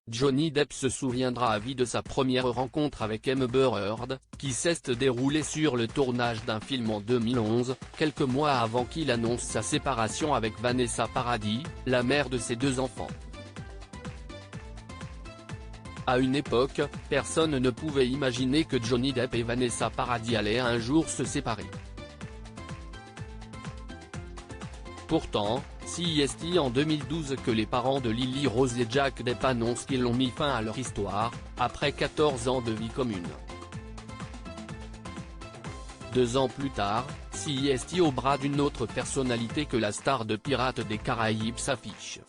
Johnny Depp se souviendra à vie de sa première rencontre avec Amber Heard, qui s'est déroulée sur le tournage d'un film en 2011, quelques mois avant qu'il annonce sa séparation avec Vanessa Paradis, la mère de ses 2 enfants. À une époque, personne ne pouvait imaginer que Johnny Depp et Vanessa Paradis allaient un jour se séparer. Pourtant, c'est en 2012 que les parents de Lily Rose et Jack Depp annoncent qu'ils ont mis fin à leur histoire, après 14 ans de vie commune. 2 ans plus tard, c'est au bras d'une autre personnalité que la star de Pirates des Caraïbes s'affiche.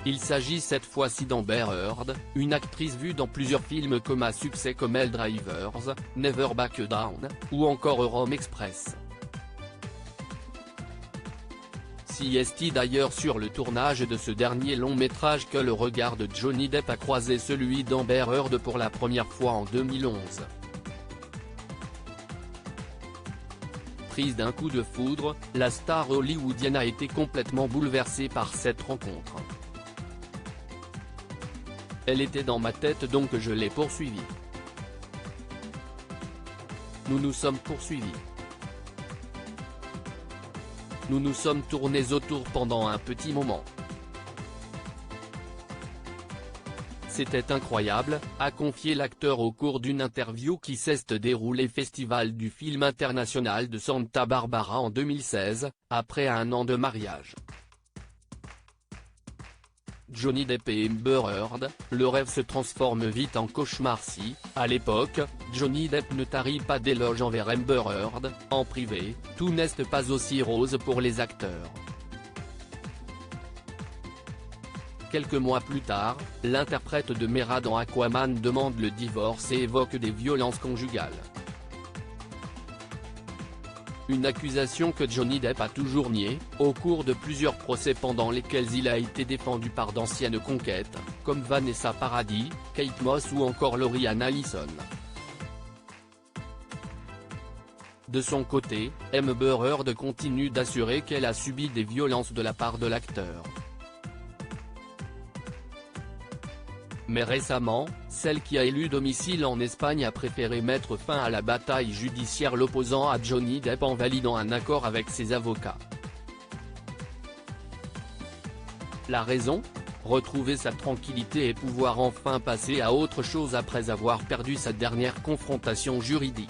Il s'agit cette fois-ci d'Amber Heard, une actrice vue dans plusieurs films comme à succès comme Helldivers, Never Back Down, ou encore Rome Express. C'est d'ailleurs sur le tournage de ce dernier long métrage que le regard de Johnny Depp a croisé celui d'Amber Heard pour la première fois en 2011. Prise d'un coup de foudre, la star hollywoodienne a été complètement bouleversée par cette rencontre. Elle était dans ma tête donc je l'ai poursuivie. Nous nous sommes poursuivis. Nous nous sommes tournés autour pendant un petit moment. C'était incroyable, a confié l'acteur au cours d'une interview qui s'est déroulée Festival du film international de Santa Barbara en 2016, après un an de mariage. Johnny Depp et Amber Heard, le rêve se transforme vite en cauchemar si, à l'époque, Johnny Depp ne tarit pas d'éloges envers Amber Heard, en privé, tout n'est pas aussi rose pour les acteurs. Quelques mois plus tard, l'interprète de Mera dans Aquaman demande le divorce et évoque des violences conjugales. Une accusation que Johnny Depp a toujours niée, au cours de plusieurs procès pendant lesquels il a été défendu par d'anciennes conquêtes, comme Vanessa Paradis, Kate Moss ou encore Laurieann Allison. De son côté, Amber Heard continue d'assurer qu'elle a subi des violences de la part de l'acteur. Mais récemment, celle qui a élu domicile en Espagne a préféré mettre fin à la bataille judiciaire l'opposant à Johnny Depp en validant un accord avec ses avocats. La raison ? Retrouver sa tranquillité et pouvoir enfin passer à autre chose après avoir perdu sa dernière confrontation juridique.